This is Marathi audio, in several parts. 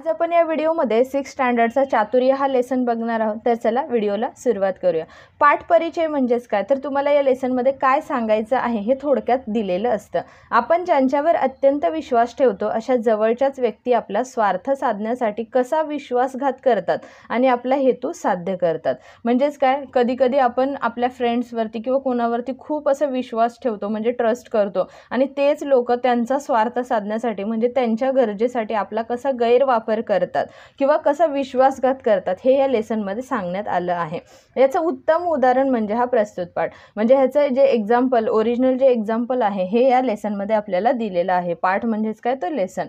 आज आपण या व्हिडिओमध्ये 6th स्टँडर्डचा चातुर्य हा लेसन बघणार आहोत। तर चला व्हिडिओला सुरुवात करूया। पाठ परिचय म्हणजेच काय, तर तुम्हाला या लेसनमध्ये काय सांगायचं आहे हे थोडक्यात दिलेलं असतं। आपण ज्यांच्यावर अत्यंत विश्वास ठेवतो अशा जवळच्याच व्यक्ती आपला स्वार्थ साधण्यासाठी कसा विश्वासघात करतात आणि आपला हेतू साध्य करतात। म्हणजेच काय, कधी कधी आपण आपल्या फ्रेंड्सवरती किंवा कोणावरती खूप असं विश्वास ठेवतो, म्हणजे ट्रस्ट करतो, आणि तेच लोक त्यांचा स्वार्थ साधण्यासाठी म्हणजे त्यांच्या गरजेसाठी आपला कसा गैरवापर करतात किंवा कसा विश्वासघात करतात हे या लेसनमध्ये सांगण्यात आलं आहे। याचं उत्तम उदाहरण म्हणजे हा प्रस्तुत पाठ, म्हणजे ह्याचं जे एक्झाम्पल, ओरिजिनल जे एक्झाम्पल आहे हे या लेसनमध्ये आपल्याला दिलेलं आहे। पाठ म्हणजेच काय, तर लेसन।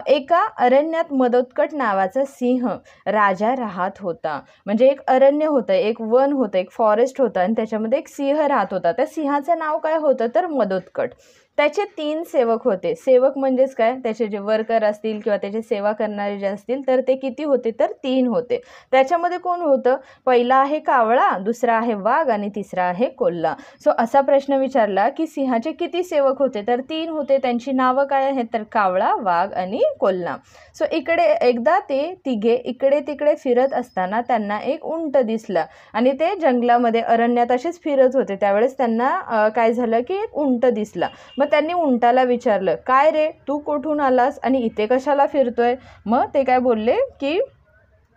एका अरण्यात मदोत्कट नावाचा सिंह राजा राहत होता। म्हणजे एक अरण्य होतं, एक वन होतं, एक फॉरेस्ट होतं आणि त्याच्यामध्ये एक सिंह राहत होता। त्या सिंहाचं नाव काय होतं, तर मदोत्कट। त्याचे 3 सेवक होते। सेवक म्हणजेच काय, त्याचे जे वर्कर असतील किंवा त्याची सेवा करणारे जे असतील तर ते किती होते, तर 3 होते। त्याच्यामध्ये कोण होतं, पहिला आहे कावळा, दुसरा आहे वाघ आणि तिसरा आहे कोल्हा। सो असा प्रश्न विचारला की सिंहाचे किती सेवक होते, तर 3 होते। त्यांची नावं काय आहेत, तर कावळा, वाघ आणि कोल्हा। सो इकडे एकदा ते तिघे इकडे तिकडे फिरत असताना त्यांना एक उंट दिसला आणि ते जंगलामध्ये अरण्यात असेच फिरत होते। त्यावेळेस त्यांना काय झालं की एक उंट दिसला। मग त्यांनी उंटाला विचारलं, काय रे, तू कुठून आलास आणि इथे कशाला फिरतोय? मग ते काय बोलले की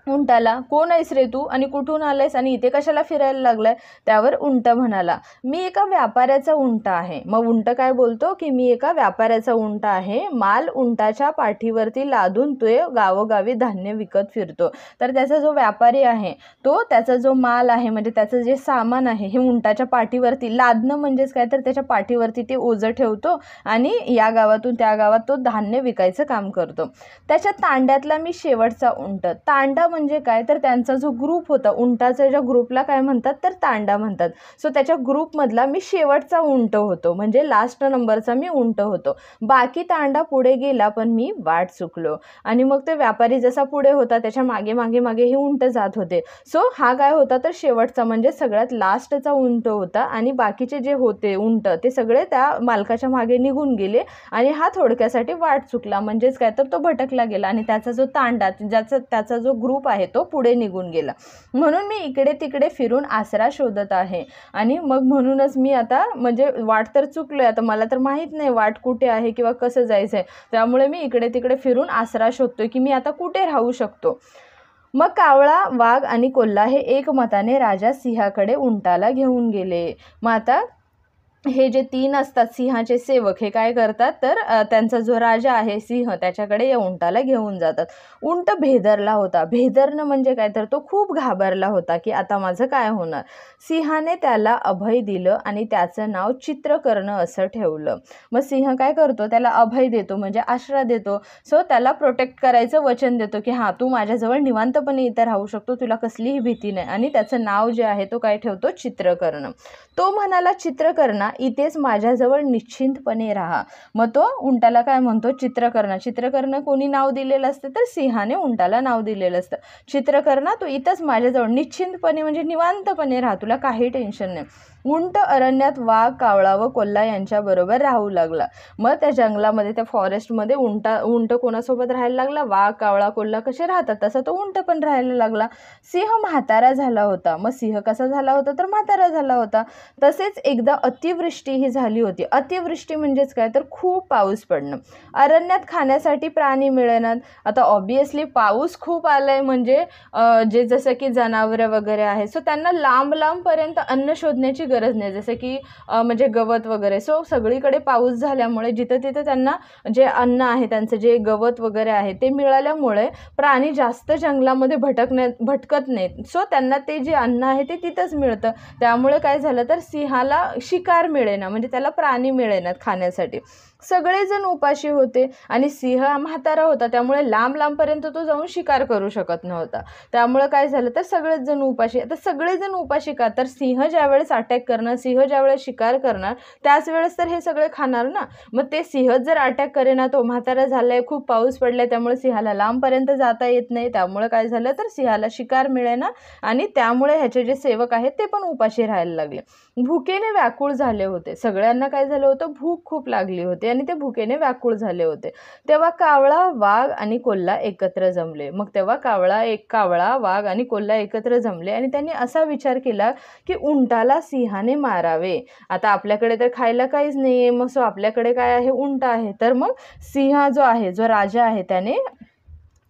उंटाला, कोण आहेस रे तू आणि कुठून आलायस आणि इथे कशाला फिरायला लागलाय? त्यावर उंट म्हणाला, मी एका व्यापाऱ्याचा उंट आहे। मग उंट काय बोलतो की मी एका व्यापाऱ्याचा उंट आहे, माल उंटाच्या पाठीवरती लादून तो गावोगावी धान्य विकत फिरतो। तर त्याचा जो व्यापारी आहे तो त्याचा जो माल आहे म्हणजे त्याचं जे सामान आहे हे उंटाच्या पाठीवरती लादणं म्हणजेच काय, तर त्याच्या पाठीवरती ते ओझं ठेवतो आणि या गावातून त्या गावात तो धान्य विकायचं काम करतो। त्याच्या तांड्यातला मी शेवटचा उंट। तांडा म्हणजे काय, तर त्यांचा जो ग्रुप होता, उंटाच्या ज्या ग्रुपला काय म्हणतात, तर तांडा म्हणतात। सो त्याच्या ग्रुपमधला मी शेवटचा उंट होतो, म्हणजे लास्ट नंबरचा मी उंट होतो। बाकी तांडा पुढे गेला पण मी वाट चुकलो। आणि मग ते व्यापारी जसा पुढे होता त्याच्या मागे मागे मागे हे उंट जात होते। सो हा काय होता, तर शेवटचा म्हणजे सगळ्यात लास्टचा उंट होता आणि बाकीचे जे होते उंट ते सगळे त्या मालकाच्या मागे निघून गेले आणि हा थोडक्यासाठी वाट चुकला। म्हणजेच काय, तर तो भटकला गेला आणि त्याचा जो तांडा, त्याचा जो ग्रुप आहे तो पुढे निघून गेला। म्हणून मी इकडे तिकडे फिरून आसरा शोधत आहे आणि मग म्हणूनच मी आता म्हणजे वाट तर चुकलोय, आता मला तर माहित नाही वाट कुठे आहे किंवा कसं जायचंय, त्यामुळे मी इकडे तिकडे फिरून आसरा शोधतोय की मी आता कुठे राहू शकतो। मग कावळा, वाघ आणि कोल्हा हे एकमताने राजा सिंहाकडे उंटाला घेऊन गेले। मग आता हे जे 3 असतात सिंहाचे सेवक हे काय करतात, तर त्यांचा जो राजा आहे सिंह त्याच्याकडे या उंटाला घेऊन जातात। उंट भेदरला होता। भेदरणं म्हणजे काय, तर तो खूप घाबरला होता की आता माझं काय होणार। सिंहाने त्याला अभय दिलं आणि त्याचं नाव चित्रकर्ण असं ठेवलं। मग सिंह काय करतो, त्याला अभय देतो म्हणजे आश्रय देतो। सो त्याला प्रोटेक्ट करायचं वचन देतो की हां, तू माझ्याजवळ निवांतपणे इथे राहू शकतो, तुला कसलीही भीती नाही। आणि त्याचं नाव जे आहे तो काय ठेवतो, चित्रकर्ण। तो म्हणाला, चित्रकर्णा इथेच माझ्याजवळ निश्चिंतपणे राहा। मग तो उंटाला काय म्हणतो, चित्रकर्ण। चित्रकर्ण कोणी नाव दिलेलं असतं, तर सिंहाने उंटाला नाव दिलेलं असतं। चित्रकर्णा तू इथंच माझ्याजवळ निश्चिंतपणे म्हणजे निवांतपणे राहा, तुला काही टेन्शन नाही। उंट अरण्यात वाघ, कावळा व कोल्हा यांच्याबरोबर राहू लागला। मग त्या जंगलामध्ये, त्या फॉरेस्टमध्ये उंट कोणासोबत राहायला लागला, वाघ, कावळा, कोल्हा कसे राहतात तसा तो उंट पण राहायला लागला। सिंह म्हातारा झाला होता। मग सिंह कसा झाला होता, तर म्हातारा झाला होता। तसेच एकदा अतिवृष्टी ही झाली होती। अतिवृष्टी म्हणजेच काय, तर खूप पाऊस पडणं। अरण्यात खाण्यासाठी प्राणी मिळेनात। आता ऑब्विसली पाऊस खूप आलाय म्हणजे जे जसं की जनावरं वगैरे आहे, सो त्यांना लांब लांबपर्यंत अन्न शोधण्याची गरज नाही, जसं की म्हणजे गवत वगैरे। सो सगळीकडे पाऊस झाल्यामुळे जिथं तिथं त्यांना जे अन्न आहे, त्यांचं जे गवत वगैरे आहे ते मिळाल्यामुळे प्राणी जास्त जंगलामध्ये भटकत नाहीत। सो त्यांना ते जे अन्न आहे ते तिथंच मिळतं। त्यामुळे काय झालं, तर सिंहाला शिकार मिळेना म्हणजे त्याला प्राणी मिळेनात खाण्यासाठी। सगळेजण उपाशी होते आणि सिंह म्हातारा होता, त्यामुळे लांब लांबपर्यंत तो जाऊन शिकार करू शकत नव्हता। त्यामुळे काय झालं, तर सगळेच जण उपाशी। आता सगळेजण उपाशी का, तर सिंह ज्यावेळेस अटॅक अटॅक करणार, सिंह ज्यावेळेस शिकार करणार त्याच वेळेस तर हे सगळे खाणार ना. मग ते सिंह जर अटॅक करेना, तो म्हातारा झालाय, खूप पाऊस पडलाय, त्यामुळे सिंहाला लांबपर्यंत जाता येत नाही, त्यामुळे काय झालं तर सिंहाला शिकार मिळेना आणि त्यामुळे ह्याचे जे सेवक आहेत ते पण उपाशी राहायला लागले. भुकेने व्याकुळ झाले होते, सगळ्यांना काय झालं होतं, भूक खूप लागली होती आणि ते भुकेने व्याकुळ झाले होते. तेव्हा कावळा, वाघ आणि कोल्हा एकत्र जमले. मग तेव्हा कावळा, वाघ आणि कोल्हा एकत्र जमले आणि त्यांनी असा विचार केला की उंटाला सिंहाने मारावे. आता आपल्याकडे तर खायला काहीच नाहीये, मग आपल्याकडे काय आहे, उंट आहे. तर मग सिंह जो आहे, जो राजा आहे, त्याने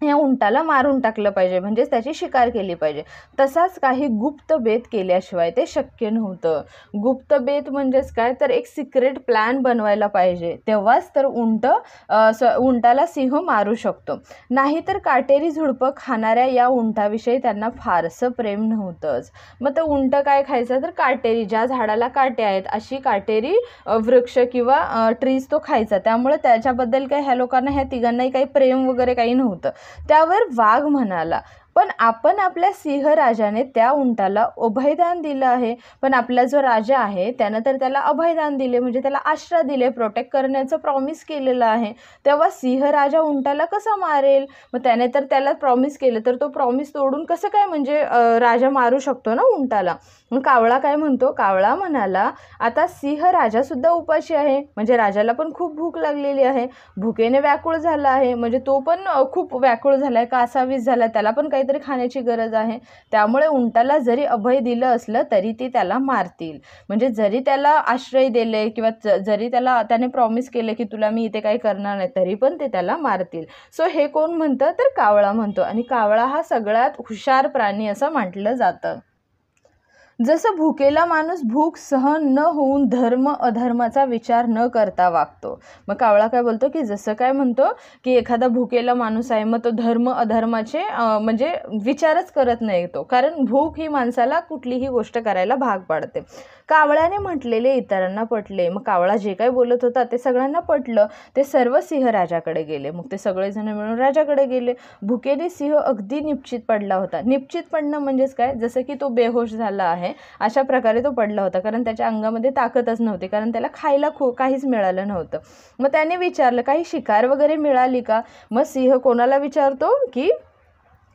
या उंटाला मारून टाकलं पाहिजे, म्हणजेच त्याची शिकार केली पाहिजे. तसाच काही गुप्त बेत केल्याशिवाय ते शक्य नव्हतं. गुप्त बेत म्हणजेच काय तर एक सिक्रेट प्लॅन बनवायला पाहिजे, तेव्हाच तर उंटाला सिंह मारू शकतो. नाहीतर काटेरी झुडपं खाणाऱ्या या उंटाविषयी त्यांना फारसं प्रेम नव्हतंच. मग तो उंट काय खायचा तर काटेरी, ज्या झाडाला काटे आहेत अशी काटेरी वृक्ष किंवा ट्रीज तो खायचा. त्यामुळे त्याच्याबद्दल काही ह्या लोकांना, ह्या तिघांनाही काही प्रेम वगैरे काही नव्हतं. त्यावर वाघ म्हणाला, पण आपण आपल्या सिंह राजाने त्या उंटाला अभयदान दिलं आहे, पण आपला जो राजा आहे त्यानं तर त्याला अभयदान दिले, म्हणजे त्याला आश्रय दिले, प्रोटेक्ट करण्याचं प्रॉमिस केलेलं आहे. तेव्हा सिंह राजा उंटाला कसा मारेल? मग त्याने तर त्याला प्रॉमिस केलं, तर तो प्रॉमिस तोडून कसं काय म्हणजे राजा मारू शकतो ना उंटाला. मग कावळा काय म्हणतो, कावळा म्हणाला, आता सिंह राजा सुद्धा उपाशी आहे, म्हणजे राजाला पण खूप भूक लागलेली आहे, भुकेने व्याकुळ झाला आहे, म्हणजे तो पण खूप व्याकुळ झालाय, कासावीस झाला, त्याला पण काहीतरी खाण्याची गरज आहे. त्यामुळे उंटाला जरी अभय दिलं असलं तरी ते त्याला मारतील, म्हणजे जरी त्याला आश्रय दिले किंवा जरी त्याने प्रॉमिस केले की तुला मी इथे काही करणार नाही, तरी पण ते त्याला मारतील. सो हे कोण म्हणतं तर कावळा म्हणतो, आणि कावळा हा सगळ्यात हुशार प्राणी असं म्हटलं जातं. जसं भुकेला माणूस भूक सहन न होऊन धर्म अधर्माचा विचार न करता वागतो. मग कावळा काय बोलतो की जसं काय म्हणतो की एखादा भुकेला माणूस आहे, मग तो धर्म अधर्माचे म्हणजे विचारच करत नाही तो, कारण भूक ही माणसाला कुठलीही गोष्ट करायला भाग पाडते. कावळ्याने म्हटलेले इतरांना पटले. मग कावळा जे काही बोलत होता ते सगळ्यांना पटलं. ते सर्व सिंह राजाकडे गेले. मग ते सगळेजण मिळून राजाकडे गेले. भुकेने सिंह अगदी निपचित पडला होता. निपचित पडणं म्हणजेच काय, जसं की तो बेहोश झाला आहे अशा प्रकारे तो पडला होता, कारण त्याच्या अंगामध्ये ताकदच नव्हती, कारण त्याला खायला काहीच मिळालं नव्हतं. मग त्याने विचारलं काही शिकार वगैरे मिळाली का? मग सिंह कोणाला विचारतो की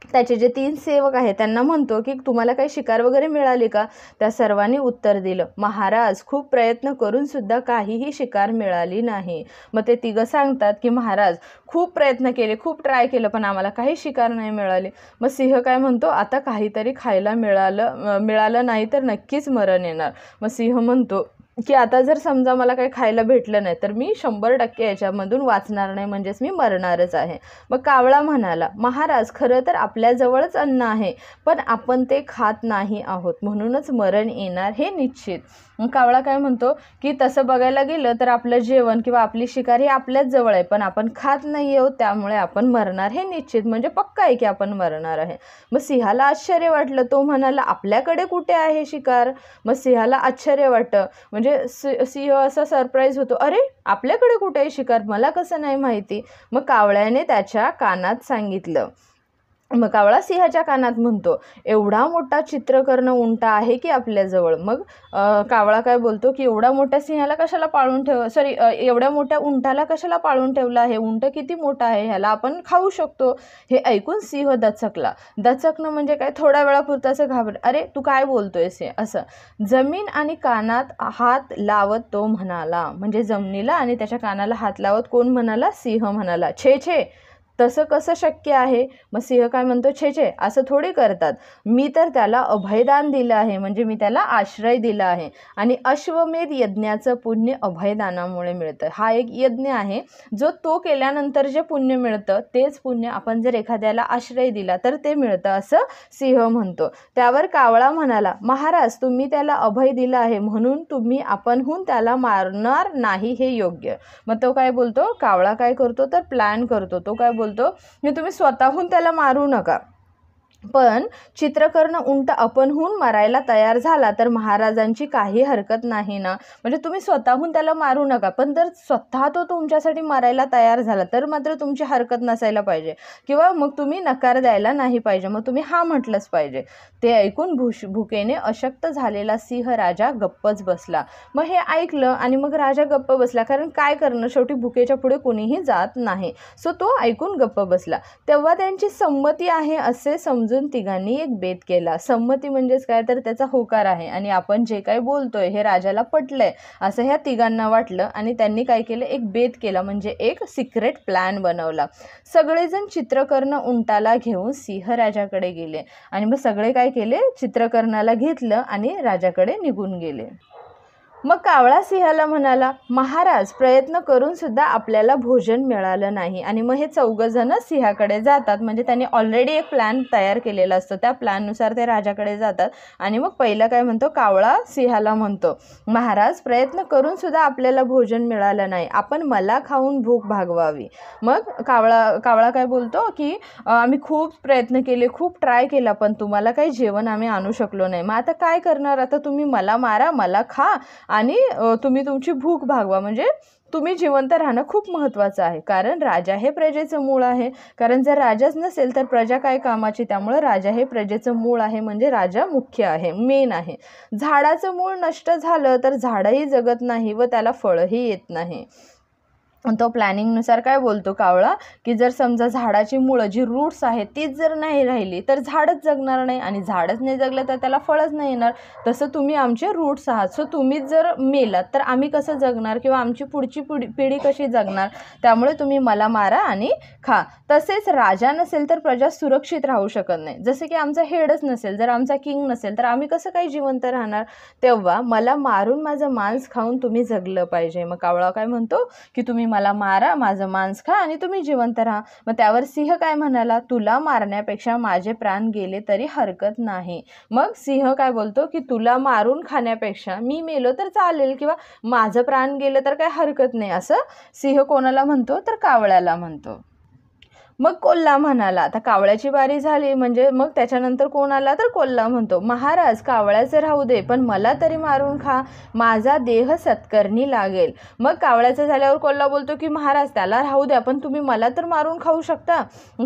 त्याचे जे 3 सेवक आहेत त्यांना म्हणतो की तुम्हाला काही शिकार वगैरे मिळाली का? त्या सर्वांनी उत्तर दिलं, महाराज खूप प्रयत्न करून सुद्धा काहीही शिकार मिळाली नाही. मग ते तिघं सांगतात की महाराज खूप प्रयत्न केले, खूप ट्राय केलं, पण आम्हाला काही शिकार नाही मिळाली. मग सिंह काय म्हणतो, आता काहीतरी खायला मिळालं नाही तर नक्कीच मरण येणार. मग सिंह म्हणतो की आता जर समजा मला काही खायला भेटलं नाही तर मी 100% याच्यामधून वाचणार नाही, म्हणजेच मी मरणारच आहे. मग कावळा म्हणाला, महाराज खरं तर आपल्याजवळच अन्न आहे, पण आपण ते खात नाही आहोत, म्हणूनच मरण येणार हे निश्चित. मग कावळा काय म्हणतो की तसं बघायला गेलं तर आपलं जेवण किंवा आपली शिकार ही आपल्याच जवळ आहे, पण आपण खात नाही आहोत, त्यामुळे आपण मरणार हे निश्चित, म्हणजे पक्का आहे की आपण मरणार आहे. मग सिंहाला आश्चर्य वाटलं. तो म्हणाला, आपल्याकडे कुठे आहे शिकार? मग सिंहाला आश्चर्य वाटतं, म्हणजे सिंह असा सरप्राईज होतो, अरे आपल्याकडे कुठे आहे शिकार, मला कसं नाही माहिती. मग कावळ्याने त्याच्या कानात सांगितलं. मग कावळा सिंहाच्या कानात म्हणतो, एवढा मोठा चित्रकर्ण उंटा आहे की आपल्याजवळ. मग कावळा काय बोलतो की एवढा मोठ्या सिंहाला कशाला पाळून एवढ्या मोठ्या उंटाला कशाला पाळून ठेवलं आहे, उंट किती मोठा आहे, ह्याला आपण खाऊ शकतो. हे ऐकून सिंह दचकला. दचकणं म्हणजे काय, थोड्या वेळापुरतं असं घाबरलं, अरे तू काय बोलतोयस हे असं. जमीन आणि कानात हात लावत तो म्हणाला, म्हणजे जमिनीला आणि त्याच्या कानाला हात लावत कोण म्हणाला, सिंह म्हणाला, छे छे तसं कसं शक्य आहे? मग सिंह काय म्हणतो, छे छे असं थोडी करतात, मी तर त्याला अभयदान दिलं आहे, म्हणजे मी त्याला आश्रय दिला आहे, आणि अश्वमेध यज्ञाचं पुण्य अभयदानामुळे मिळतं. हा एक यज्ञ आहे जो तो केल्यानंतर जे पुण्य मिळतं तेच पुण्य आपण जर एखाद्याला आश्रय दिला तर ते मिळतं, असं सिंह म्हणतो. त्यावर कावळा म्हणाला, महाराज तुम्ही त्याला अभय दिलं आहे म्हणून तुम्ही आपणहून त्याला मारणार नाही हे योग्य. मग तो काय बोलतो, कावळा काय करतो तर प्लॅन करतो. तो काय बोलतो की तुम्ही स्वतःहून त्याला मारू नका, पण चित्रकर्ण उंट आपणहून मरायला तयार झाला तर महाराजांची काही हरकत नाही ना. म्हणजे तुम्ही स्वतःहून त्याला मारू नका, पण जर स्वतः तो तुमच्यासाठी मरायला तयार झाला तर मात्र तुमची हरकत नसायला पाहिजे, किंवा मग तुम्ही नकार द्यायला नाही पाहिजे, मग तुम्ही हा म्हटलंच पाहिजे. ते ऐकून भुकेने अशक्त झालेला सिंह राजा गप्पच बसला. मग हे ऐकलं आणि मग राजा गप्प बसला, कारण काय करणार, शेवटी भुकेच्या पुढे कोणीही जात नाही. सो तो ऐकून गप्प बसला. तेव्हा त्यांची संमती आहे असे समजून तिघांनी एक बेत केला. संमती म्हणजेच काय, तर त्याचा होकार आहे आणि आपण जे काही बोलतोय हे राजाला पटलंय असं ह्या तिघांना वाटलं आणि त्यांनी काय केलं, एक बेत केला, म्हणजे एक सिक्रेट प्लॅन बनवला. सगळेजण चित्रकर्ण उंटाला घेऊन सिंह राजाकडे गेले आणि मग सगळे काय केले, चित्रकर्णाला घेतलं आणि राजाकडे निघून गेले. मग कावळा सिंहाला म्हणाला, महाराज प्रयत्न करून सुद्धा आपल्याला भोजन मिळालं नाही. आणि मग हे चौघजण सिंहाकडे जातात, म्हणजे त्यांनी ऑलरेडी एक प्लॅन तयार केलेला असतो, त्या प्लॅननुसार ते राजाकडे जातात. आणि मग पहिलं काय म्हणतो, कावळा सिंहाला म्हणतो, महाराज प्रयत्न करून सुद्धा आपल्याला भोजन मिळालं नाही, आपण मला खाऊन भूक भागवावी. मग कावळा काय बोलतो की आम्ही खूप प्रयत्न केले, खूप ट्राय केला, पण तुम्हाला काही जेवण आम्ही आणू शकलो नाही. मग आता काय करणार, आता तुम्ही मला मारा, मला खा आणि तुम्ही तुमची भूक भागवा. म्हणजे तुम्ही जिवंत राहणं खूप महत्त्वाचं आहे, कारण राजा हे प्रजेचं मूळ आहे. कारण जर राजाच नसेल तर प्रजा काय कामाची, त्यामुळे राजा हे प्रजेचं मूळ आहे, म्हणजे राजा मुख्य आहे, मेन आहे. झाडाचं मूळ नष्ट झालं तर झाडही जगत नाही व त्याला फळही येत नाही. तो प्लॅनिंगनुसार काय बोलतो कावळा, की जर समजा झाडाची मुळं जी रूट्स आहेत तीच जर नाही राहिली तर झाडच जगणार नाही, आणि झाडच नाही जगलं तर त्याला फळच नाही येणार. तसं तुम्ही आमचे रूट्स आहात, सो तुम्हीच जर मेलात तर आम्ही कसं जगणार, किंवा आमची पुढची पिढी कशी जगणार. त्यामुळे तुम्ही मला मारा आणि खा. तसेच राजा नसेल तर प्रजा सुरक्षित राहू शकत नाही. जसे की आमचा हेडच नसेल, जर आमचा किंग नसेल तर आम्ही कसं काही जिवंत राहणार. तेव्हा मला मारून माझं मांस खाऊन तुम्ही जगलं पाहिजे. मग कावळा काय म्हणतो की तुम्ही मला मारा, माझं मांस खा आणि तुम्ही जिवंत राहा. मग त्यावर सिंह काय म्हणाला, तुला मारण्यापेक्षा माझे प्राण गेले तरी हरकत नाही. मग सिंह काय बोलतो की तुला मारून खाण्यापेक्षा मी मेलो तर चालेल, किंवा माझं प्राण गेलं तर काही हरकत नाही, असं सिंह कोणाला म्हणतो, तर कावळ्याला म्हणतो. मग कोल्हा म्हणाला, आता कावळ्याची बारी झाली, म्हणजे मग त्याच्यानंतर कोण आला, तर कोल्हा म्हणतो, महाराज कावळ्याचं राहू दे, पण मला तरी मारून खा, माझा देह सत्कर्णी लागेल. मग कावळ्याचं झाल्यावर कोल्हा बोलतो की महाराज त्याला राहू द्या, पण तुम्ही मला तर मारून खाऊ शकता,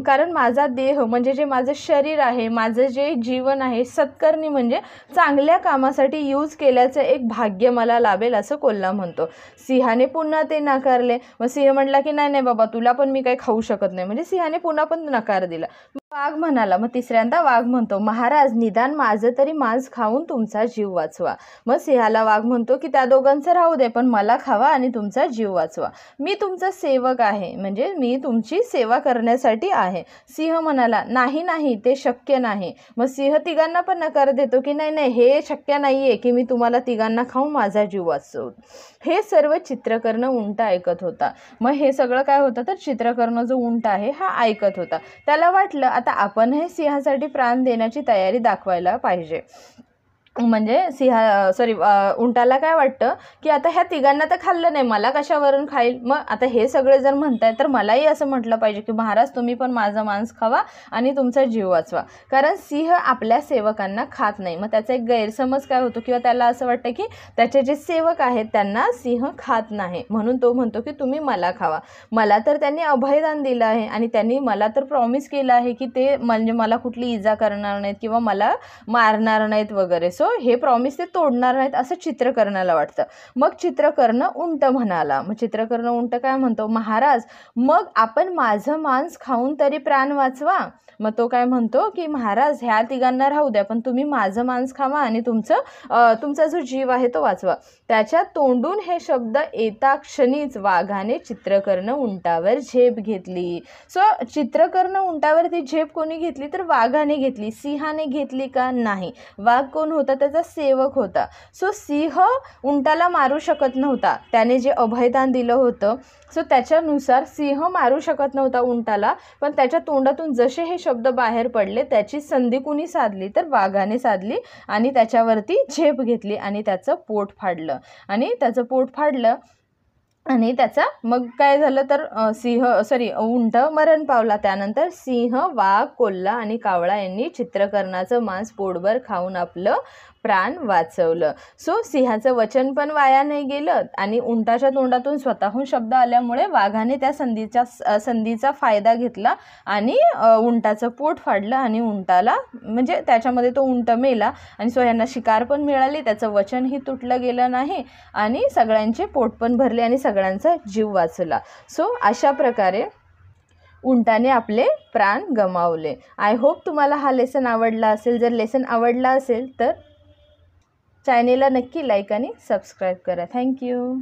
कारण माझा देह म्हणजे जे माझं शरीर आहे, माझं जे जीवन आहे, सत्कर्णी म्हणजे चांगल्या कामासाठी यूज केल्याचं एक भाग्य मला लाभेल, असं कोल्हा म्हणतो. सिंहाने पुन्हा ते नाकारले. मग सिंह म्हटला की नाही नाही बाबा, तुला पण मी काही खाऊ शकत नाही, म्हणजे सिंहाने पुन्हा पण नकार दिला. वाघ म्हणाला, मग तिसऱ्यांदा वाघ म्हणतो, महाराज निदान माझं तरी मांस खाऊन तुमचा जीव वाचवा. मग सिंहाला वाघ म्हणतो की त्या दोघांचं राहू दे, पण मला खावा आणि तुमचा जीव वाचवा, मी तुमचा सेवक आहे, म्हणजे मी तुमची सेवा करण्यासाठी आहे. सिंह म्हणाला, नाही नाही ते शक्य नाही. मग सिंह तिघांना पण नकार देतो की नाही नाही, हे शक्य नाहीये की मी तुम्हाला तिघांना खाऊन माझा जीव वाचवू. हे सर्व चित्रकर्ण उंट ऐकत होता. मग हे सगळं काय होतं, तर चित्रकर्ण जो उंट आहे हा ऐकत होता. त्याला वाटलं आता आपण हे सिंहासाठी प्राण देण्याची तयारी दाखवायला पाहिजे. म्हणजे उंटाला काय वाटतं की आता ह्या तिघांना तर खाल्लं नाही, मला कशावरून खाईल. मग आता हे सगळे जर म्हणताय तर मलाही असं म्हटलं पाहिजे की महाराज तुम्ही पण माझं मांस खावा आणि तुमचा जीव वाचवा, कारण सिंह आपल्या सेवकांना खात नाही. मग त्याचा एक गैरसमज काय होतो, किंवा त्याला असं वाटतं की त्याचे जे सेवक आहेत त्यांना सिंह खात नाही, म्हणून तो म्हणतो की तुम्ही मला खावा. मला तर त्यांनी अभयदान दिलं आहे आणि त्यांनी मला तर प्रॉमिस केलं आहे की ते म्हणजे मला कुठली इजा करणार नाहीत किंवा मला मारणार नाहीत वगैरे. हे प्रॉमिस ते तोडणार नाहीत असं चित्रकर्णाला वाटतं. मग चित्रकर्ण उंट म्हणाला. मग चित्रकर्ण उंट काय म्हणतो, महाराज मग आपण माझं मांस खाऊन तरी प्राण वाचवा. मग तो काय म्हणतो की महाराज ह्या तिघांना राहू द्या, पण तुम्ही माझं मांस खावा आणि तुमचा जो जीव आहे तो वाचवा. त्याच्या तोंडून हे शब्द येता क्षणीच वाघाने चित्रकर्ण उंटावर झेप घेतली. चित्रकर्ण उंटावरती झेप कोणी घेतली, तर वाघाने घेतली. सिंहाने घेतली का, नाही. वाघ कोण होता, त्याचा सेवक होता. सिंह उंटाला मारू शकत नव्हता, त्याने जे अभयदान दिलं होतं त्याच्यानुसार सिंह मारू शकत नव्हता उंटाला, पण त्याच्या तोंडातून जसे हे शब्द बाहेर पडले त्याची संधी कुणी साधली, तर वाघाने साधली आणि त्याच्यावरती झेप घेतली आणि त्याचं पोट फाडलं. आणि त्याचं पोट फाडलं आणि त्याचा मग काय झालं तर उंट मरण पावला. त्यानंतर सिंह, वाघ, कोल्हा आणि कावळा यांनी चित्रकरणाचं मांस पोटभर खाऊन आपलं प्राण वाचवलं. सो सिंहाचं वचन पण वाया नाही गेलं आणि उंटाच्या तोंडातून स्वतःहून शब्द आल्यामुळे वाघाने त्या संधीचा फायदा घेतला आणि उंटाचं पोट फाडलं आणि उंटाला म्हणजे त्याच्यामध्ये तो उंट मेला आणि सो यांना शिकार पण मिळाली, त्याचं वचनही तुटलं गेलं नाही आणि सगळ्यांचे पोट पण भरले आणि सगळ्यांचा जीव वाचला. सो अशा प्रकारे उंटाने आपले प्राण गमावले. आय होप तुम्हाला हा लेसन आवडला असेल. जर लेसन आवडला असेल तर चॅनेलला नक्की लाईक आणि सबस्क्राईब करा. थँक्यू.